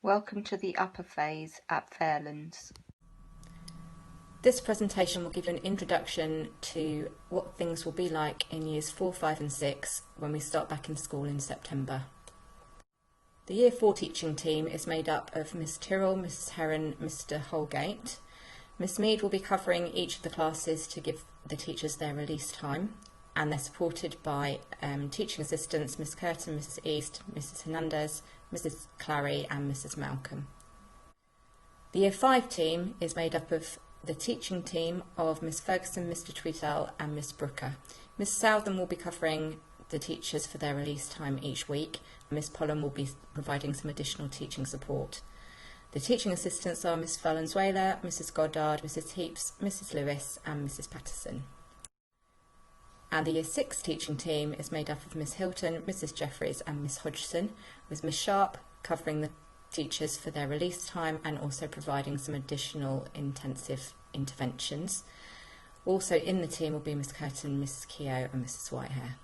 Welcome to the upper phase at Fairlands. This presentation will give you an introduction to what things will be like in years 4, 5 and 6 when we start back in school in September. The Year 4 teaching team is made up of Miss Tyrrell, Mrs Heron, Mr Holgate. Miss Mead will be covering each of the classes to give the teachers their release time, and they're supported by teaching assistants Miss Curtin, Mrs East, Mrs Hernandez, Mrs Clary and Mrs Malcolm. The Year 5 team is made up of the teaching team of Miss Ferguson, Mr Tweedale and Miss Brooker. Miss Southern will be covering the teachers for their release time each week, and Miss Pollen will be providing some additional teaching support. The teaching assistants are Miss Valenzuela, Mrs Goddard, Mrs Heaps, Mrs Lewis and Mrs Patterson. And the Year 6 teaching team is made up of Miss Hilton, Mrs Jeffries and Miss Hodgson, with Miss Sharp covering the teachers for their release time and also providing some additional intensive interventions. Also in the team will be Miss Curtin, Mrs Keogh and Mrs Whitehair.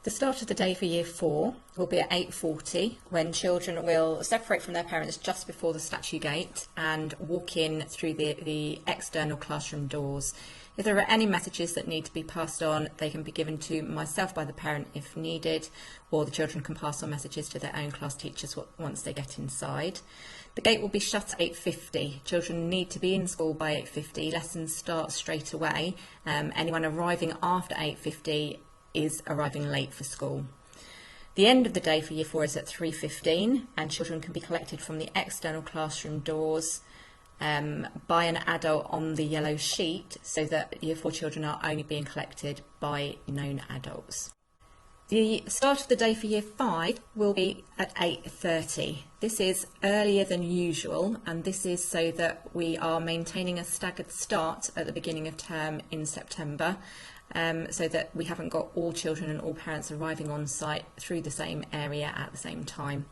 The start of the day for Year 4 will be at 8:40 when children will separate from their parents just before the statue gate and walk in through the external classroom doors. If there are any messages that need to be passed on, they can be given to myself by the parent if needed, or the children can pass on messages to their own class teachers once they get inside. The gate will be shut at 8:50. Children need to be in school by 8:50. Lessons start straight away. Anyone arriving after 8:50 is arriving late for school. The end of the day for Year 4 is at 3:15 and children can be collected from the external classroom doors by an adult on the yellow sheet, so that Year 4 children are only being collected by known adults. The start of the day for Year 5 will be at 8:30. This is earlier than usual, and this is so that we are maintaining a staggered start at the beginning of term in September, so that we haven't got all children and all parents arriving on site through the same area at the same time.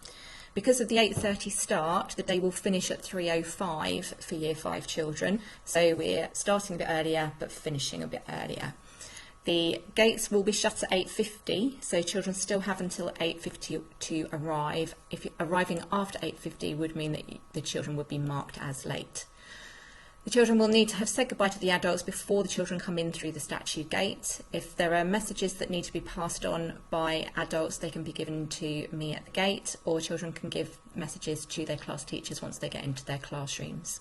Because of the 8:30 start, the day will finish at 3:05 for Year 5 children, so we're starting a bit earlier but finishing a bit earlier. The gates will be shut at 8:50, so children still have until 8:50 to arrive. If you're arriving after 8:50 would mean that the children would be marked as late. The children will need to have said goodbye to the adults before the children come in through the statue gate. If there are messages that need to be passed on by adults, they can be given to me at the gate, or children can give messages to their class teachers once they get into their classrooms.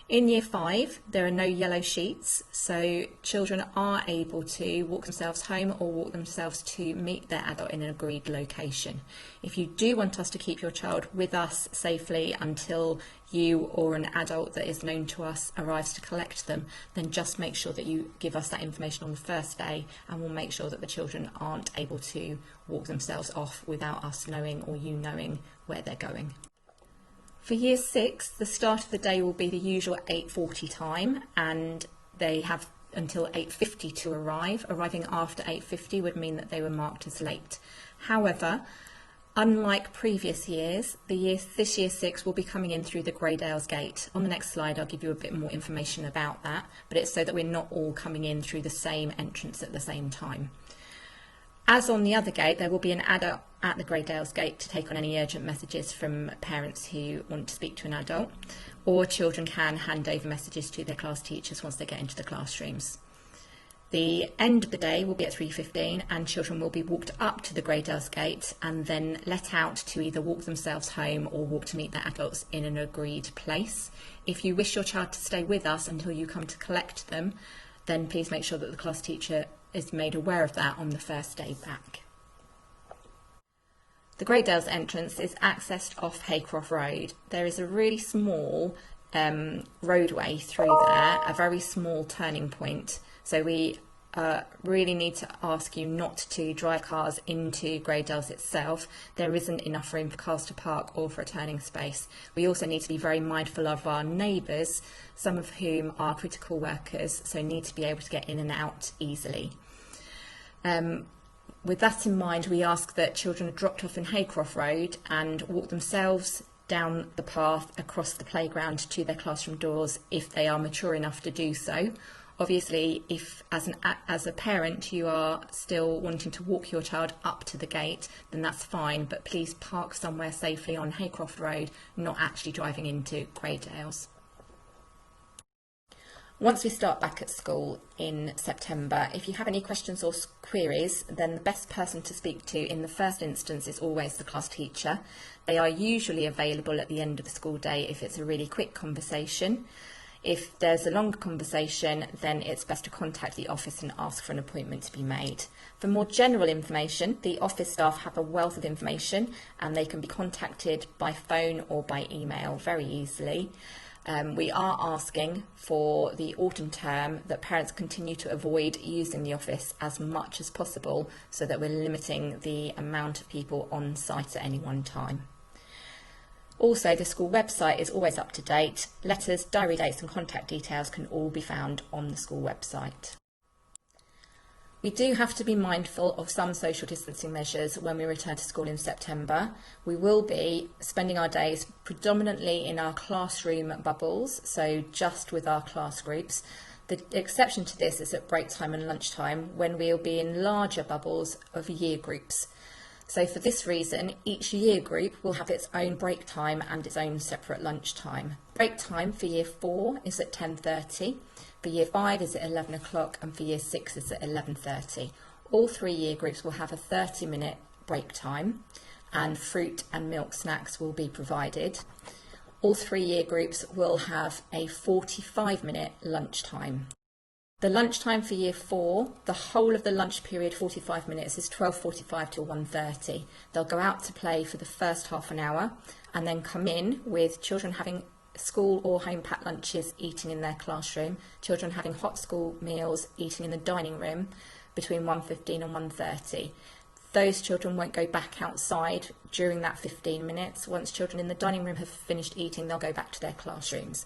In Year 5, there are no yellow sheets, so children are able to walk themselves home or walk themselves to meet their adult in an agreed location. If you do want us to keep your child with us safely until you or an adult that is known to us arrives to collect them, then just make sure that you give us that information on the first day, and we'll make sure that the children aren't able to walk themselves off without us knowing or you knowing where they're going. For Year 6, the start of the day will be the usual 8:40 time, and they have until 8:50 to arrive. Arriving after 8:50 would mean that they were marked as late. However, unlike previous years, this Year 6 will be coming in through the Greydales gate. On the next slide, I'll give you a bit more information about that, but it's so that we're not all coming in through the same entrance at the same time. As on the other gate, there will be an adult at the Greydales gate to take on any urgent messages from parents who want to speak to an adult, or children can hand over messages to their class teachers once they get into the classrooms. The end of the day will be at 3:15 and children will be walked up to the Greydales gate and then let out to either walk themselves home or walk to meet their adults in an agreed place. If you wish your child to stay with us until you come to collect them, then please make sure that the class teacher is made aware of that on the first day back. The Greydales entrance is accessed off Haycroft Road. There is a really small roadway through there, a very small turning point. So we really need to ask you not to drive cars into Greydales itself. There isn't enough room for cars to park or for a turning space. We also need to be very mindful of our neighbours, some of whom are critical workers, so need to be able to get in and out easily. With that in mind, we ask that children are dropped off in Haycroft Road and walk themselves down the path across the playground to their classroom doors if they are mature enough to do so, Obviously, if as a parent you are still wanting to walk your child up to the gate, then that's fine, but please park somewhere safely on Haycroft Road, not actually driving into Greydales. Once we start back at school in September, if you have any questions or queries, then the best person to speak to in the first instance is always the class teacher. They are usually available at the end of the school day if it's a really quick conversation. If there's a longer conversation, then it's best to contact the office and ask for an appointment to be made. For more general information, the office staff have a wealth of information and they can be contacted by phone or by email very easily. We are asking for the autumn term that parents continue to avoid using the office as much as possible so that we're limiting the amount of people on site at any one time. Also, the school website is always up to date. Letters, diary dates and contact details can all be found on the school website. We do have to be mindful of some social distancing measures when we return to school in September. We will be spending our days predominantly in our classroom bubbles, so just with our class groups. The exception to this is at break time and lunchtime, when we'll be in larger bubbles of year groups. So for this reason, each year group will have its own break time and its own separate lunch time. Break time for year 4 is at 10:30, for year 5 is at 11 o'clock and for year 6 is at 11:30. All 3 year groups will have a 30-minute break time and fruit and milk snacks will be provided. All 3 year groups will have a 45-minute lunch time. The lunchtime for year 4, the whole of the lunch period, 45 minutes, is 12:45 till 1:30. They'll go out to play for the first half an hour and then come in with children having school or home packed lunches eating in their classroom, children having hot school meals eating in the dining room between 1:15 and 1:30. Those children won't go back outside during that 15 minutes. Once children in the dining room have finished eating, they'll go back to their classrooms.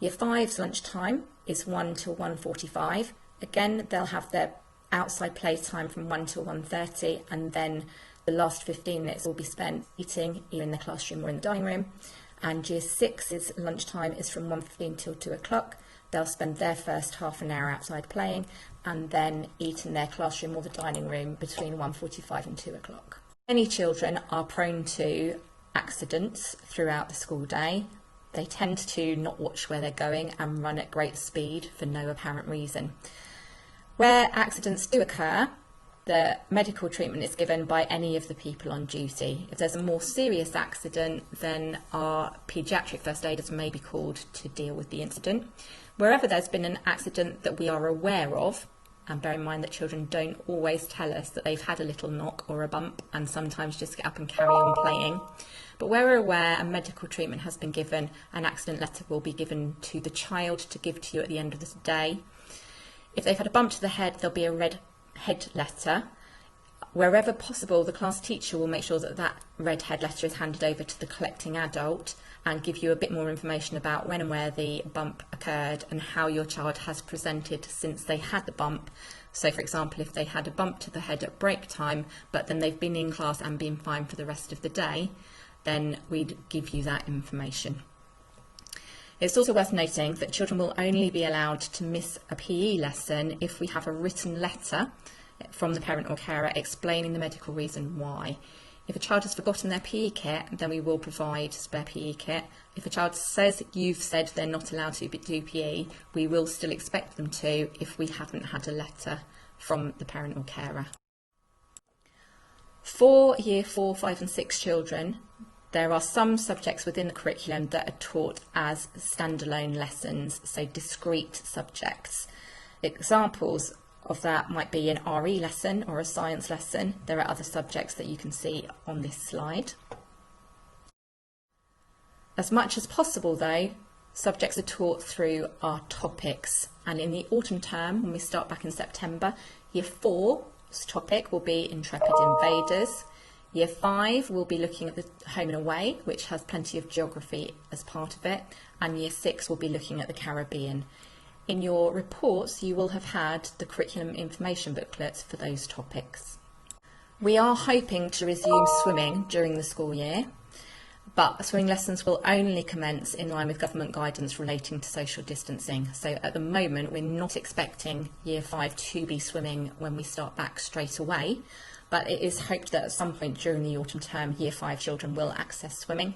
Year 5's lunchtime is 1 till 1:45. Again, they'll have their outside play time from 1 till 1:30, and then the last 15 minutes will be spent eating either in the classroom or in the dining room. And Year 6's lunchtime is from 1:15 till 2 o'clock. They'll spend their first half an hour outside playing and then eat in their classroom or the dining room between 1:45 and 2 o'clock. Many children are prone to accidents throughout the school day. They tend to not watch where they're going and run at great speed for no apparent reason. Where accidents do occur, the medical treatment is given by any of the people on duty. If there's a more serious accident, then our paediatric first aiders may be called to deal with the incident. Wherever there's been an accident that we are aware of, and bear in mind that children don't always tell us that they've had a little knock or a bump and sometimes just get up and carry on playing. But where we're aware a medical treatment has been given, an accident letter will be given to the child to give to you at the end of the day. If they've had a bump to the head, there'll be a red head letter. Wherever possible, the class teacher will make sure that that red head letter is handed over to the collecting adult and give you a bit more information about when and where the bump occurred and how your child has presented since they had the bump. So, for example, if they had a bump to the head at break time, but then they've been in class and been fine for the rest of the day, then we'd give you that information. It's also worth noting that children will only be allowed to miss a PE lesson if we have a written letter from the parent or carer explaining the medical reason why. If a child has forgotten their PE kit, then we will provide spare PE kit. If a child says you've said they're not allowed to do PE, we will still expect them to if we haven't had a letter from the parent or carer. For Year 4, 5 and 6 children, there are some subjects within the curriculum that are taught as standalone lessons, so discrete subjects. Examples of that might be an RE lesson or a science lesson. There are other subjects that you can see on this slide. As much as possible though, subjects are taught through our topics, and in the autumn term, when we start back in September, Year 4's topic will be Intrepid Invaders. Year 5 will be looking at the home and away, which has plenty of geography as part of it, and Year 6 will be looking at the Caribbean. In your reports, you will have had the curriculum information booklets for those topics. We are hoping to resume swimming during the school year. But swimming lessons will only commence in line with government guidance relating to social distancing. So at the moment, we're not expecting Year 5 to be swimming when we start back straight away, but it is hoped that at some point during the autumn term, Year 5 children will access swimming.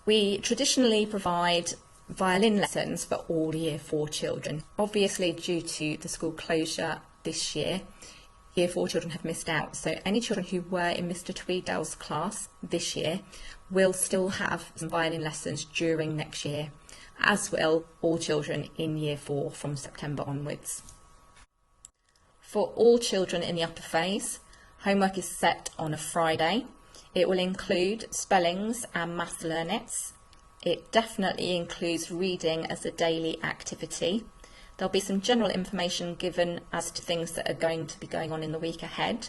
We traditionally provide violin lessons for all Year 4 children. Obviously, due to the school closure this year, Year 4 children have missed out, so any children who were in Mr Tweedale's class this year will still have some violin lessons during next year, as will all children in Year 4 from September onwards. For all children in the upper phase, homework is set on a Friday. It will include spellings and maths learnets. It definitely includes reading as a daily activity. There'll be some general information given as to things that are going to be going on in the week ahead.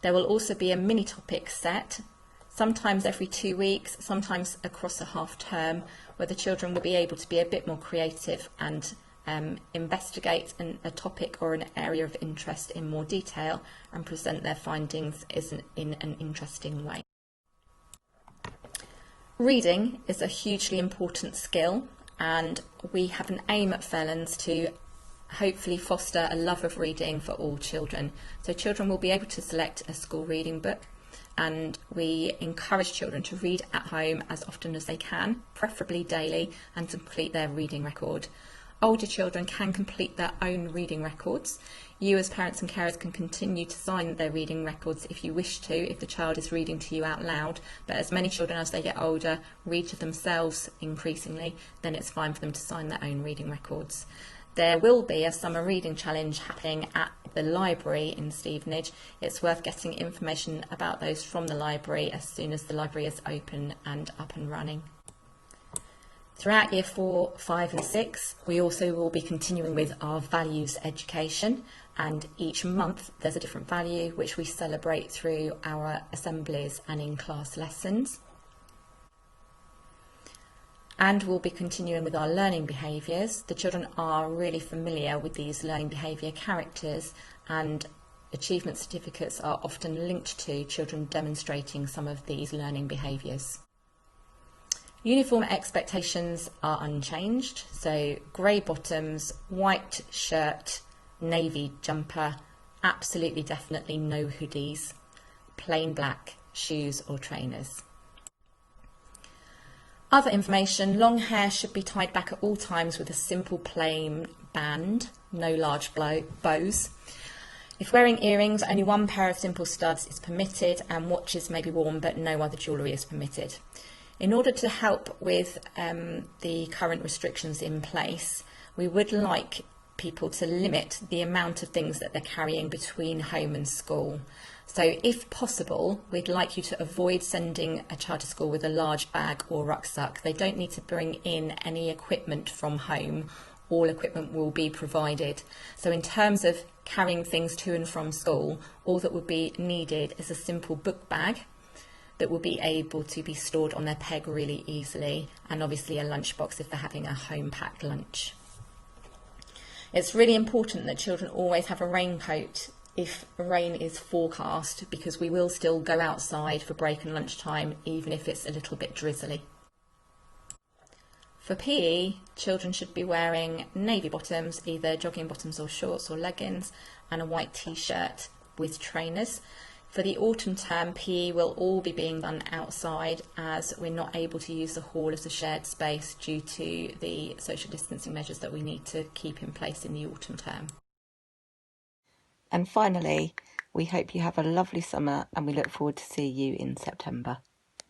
There will also be a mini topic set, sometimes every 2 weeks, sometimes across a half term, where the children will be able to be a bit more creative and investigate a topic or an area of interest in more detail and present their findings in an interesting way. Reading is a hugely important skill, and we have an aim at Fairlands to hopefully foster a love of reading for all children. So children will be able to select a school reading book, and we encourage children to read at home as often as they can, preferably daily, and to complete their reading record. Older children can complete their own reading records. You as parents and carers can continue to sign their reading records if you wish to, if the child is reading to you out loud, but as many children as they get older read to themselves increasingly, then it's fine for them to sign their own reading records. There will be a summer reading challenge happening at the library in Stevenage. It's worth getting information about those from the library as soon as the library is open and up and running. Throughout Year 4, 5 and 6, we also will be continuing with our values education, and each month there's a different value which we celebrate through our assemblies and in-class lessons. And we'll be continuing with our learning behaviours. The children are really familiar with these learning behaviour characters, and achievement certificates are often linked to children demonstrating some of these learning behaviours. Uniform expectations are unchanged, so grey bottoms, white shirt, navy jumper, absolutely definitely no hoodies, plain black shoes or trainers. Other information: long hair should be tied back at all times with a simple plain band, no large bows. If wearing earrings, only one pair of simple studs is permitted, and watches may be worn but no other jewellery is permitted. In order to help with the current restrictions in place, we would like people to limit the amount of things that they're carrying between home and school. So if possible, we'd like you to avoid sending a child to school with a large bag or rucksack. They don't need to bring in any equipment from home. All equipment will be provided. So in terms of carrying things to and from school, all that would be needed is a simple book bag that will be able to be stored on their peg really easily, and obviously a lunchbox if they're having a home packed lunch. It's really important that children always have a raincoat if rain is forecast, because we will still go outside for break and lunchtime even if it's a little bit drizzly. For PE, children should be wearing navy bottoms, either jogging bottoms or shorts or leggings, and a white t-shirt with trainers. For the autumn term, PE will all be being done outside, as we're not able to use the hall as a shared space due to the social distancing measures that we need to keep in place in the autumn term. And finally, we hope you have a lovely summer, and we look forward to seeing you in September.